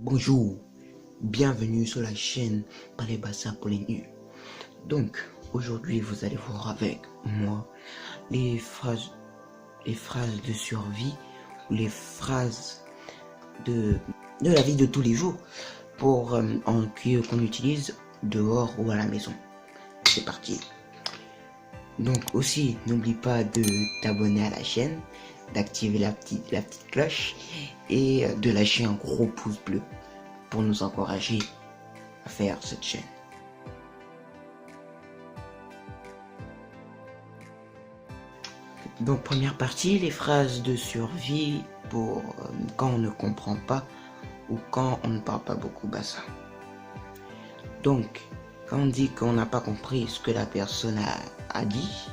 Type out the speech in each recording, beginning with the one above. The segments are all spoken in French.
Bonjour, bienvenue sur la chaîne Parler Bassa pour les nuls. Donc, aujourd'hui, vous allez voir avec moi les phrases de survie ou les phrases de la vie de tous les jours pour qu'on utilise dehors ou à la maison. C'est parti. Donc aussi, n'oublie pas de t'abonner à la chaîne, d'activer la petite cloche et de lâcher un gros pouce bleu pour nous encourager à faire cette chaîne. Donc première partie, les phrases de survie pour quand on ne comprend pas ou quand on ne parle pas beaucoup bassa. Donc quand on dit qu'on n'a pas compris ce que la personne a dit,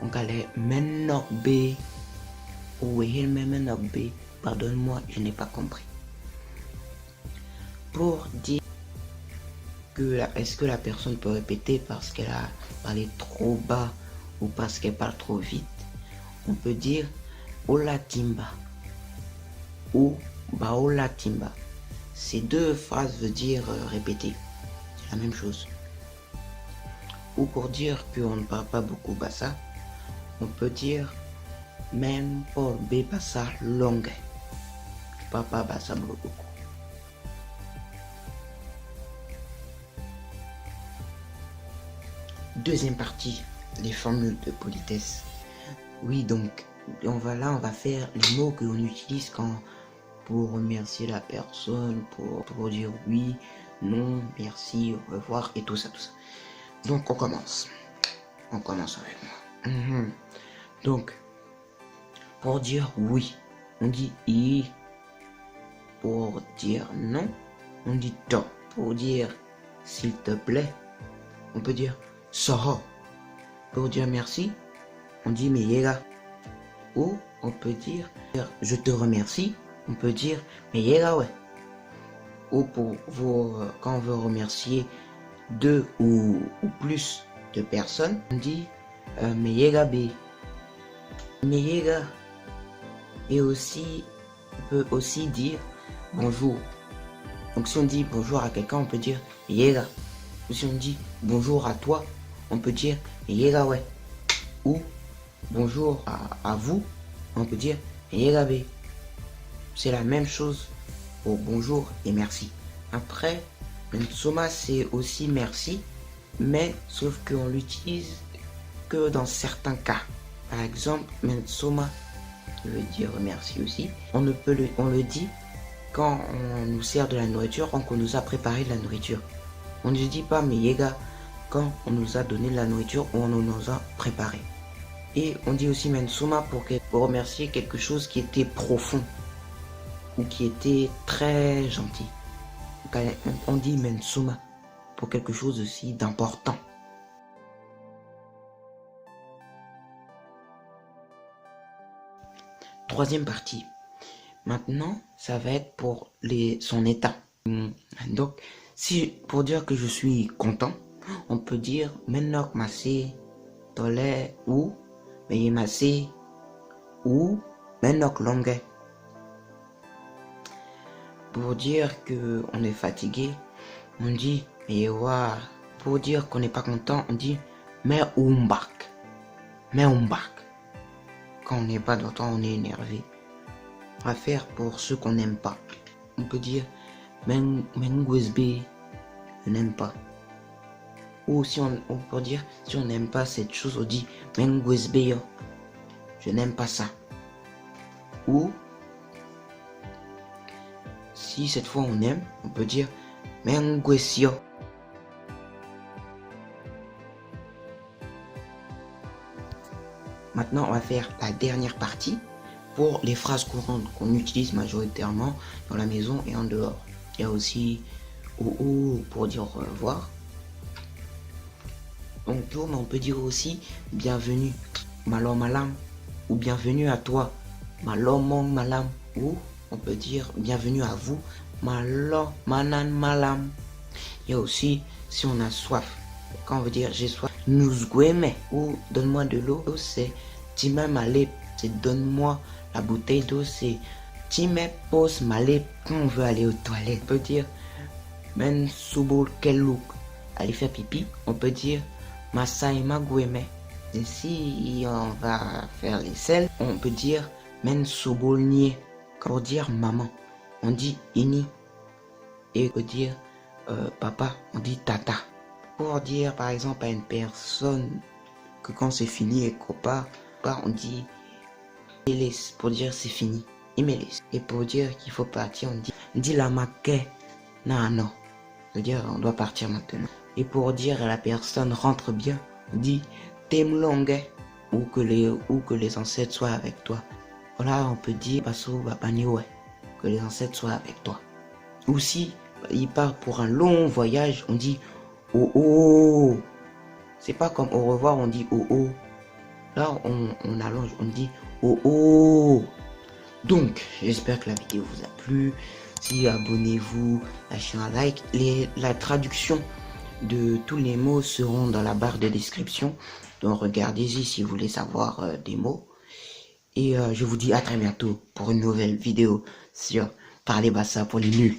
on allait maintenant B ou maintenant B, pardonne-moi, je n'ai pas compris. Pour dire que est-ce que la personne peut répéter parce qu'elle a parlé trop bas ou parce qu'elle parle trop vite, on peut dire Ola Timba ou Baola Timba. Ces deux phrases veulent dire répéter, c'est la même chose. Ou pour dire qu'on ne parle pas beaucoup bassa, on peut dire même pour B bassa longue. Papa bassa beaucoup. Deuxième partie, les formules de politesse. Oui, donc on va faire les mots que l'on utilise pour remercier la personne, pour dire oui, non, merci, au revoir et tout ça. Donc on commence avec moi. Donc pour dire oui, on dit i. Pour dire non, on dit to. Pour dire s'il te plaît, on peut dire soho. Pour dire merci, on dit meyega. Ou on peut dire je te remercie, on peut dire meyega ouais. Ou quand on veut remercier deux ou plus de personnes, on dit meyega be. Meyega. Et aussi, on peut aussi dire bonjour. Donc si on dit bonjour à quelqu'un, on peut dire meyega. Ou si on dit bonjour à toi, on peut dire meyega ouais. Ou bonjour à vous, on peut dire meyega be. C'est la même chose pour bonjour et merci. Après, mensoma c'est aussi merci, mais sauf qu'on l'utilise que dans certains cas. Par exemple, mensoma veut dire merci aussi. On le dit quand on nous sert de la nourriture, quand on nous a préparé de la nourriture. On ne dit pas meyega quand on nous a donné de la nourriture ou on nous a préparé. Et on dit aussi mensoma pour remercier quelque chose qui était profond ou qui était très gentil. On dit mensoma pour quelque chose aussi d'important. Troisième partie. Maintenant, ça va être pour son état. Donc, pour dire que je suis content, on peut dire menok massé, tolé ou meye massé ou menok longue. Pour dire que on est fatigué, on dit meyewa. Pour dire qu'on n'est pas content, on dit me umbak. Me umbak. Quand on n'est pas content, on est énervé. On va faire pour ceux qu'on n'aime pas. On peut dire mengwesbe, je n'aime pas. Ou si on peut dire si on n'aime pas cette chose, on dit mengwesbe yo, je n'aime pas ça. Ou si cette fois on aime, on peut dire mengwesio. Maintenant, on va faire la dernière partie pour les phrases courantes qu'on utilise majoritairement dans la maison et en dehors. Il y a aussi ou pour dire au revoir. Bonjour, mais on peut dire aussi bienvenue, malom malam, ou bienvenue à toi, malom malam, ou on peut dire bienvenue à vous, malom manan malam. Il y a aussi si on a soif, quand on veut dire j'ai soif, nous gueme ou donne-moi de l'eau, c'est Tima Malé, c'est donne-moi la bouteille d'eau, c'est Time pose malé quand on veut aller aux toilettes. On peut dire men subul quel look. Aller faire pipi. On peut dire Masai Magweme. Et si on va faire les selles, on peut dire men subul nie. Pour dire maman, on dit ini. Et pour dire papa, on dit tata. Pour dire par exemple à une personne que quand c'est fini et qu'on part, on dit Elis. Pour dire c'est fini. Imelis. Et pour dire qu'il faut partir, on dit la maquette. Non. C'est-à-dire on doit partir maintenant. Et pour dire à la personne rentre bien, on dit t'aimes longue ou que les ancêtres soient avec toi. Voilà, on peut dire Basso Babaniwe, que les ancêtres soient avec toi. Ou si il part pour un long voyage, on dit oh oh. C'est pas comme au revoir, on dit oh oh. Là, on allonge, on dit oh oh. Donc, j'espère que la vidéo vous a plu. Si abonnez-vous, lâchez un like. La traduction de tous les mots seront dans la barre de description. Donc, regardez-y si vous voulez savoir des mots. Et je vous dis à très bientôt pour une nouvelle vidéo sur Parler Bassa pour les nuls.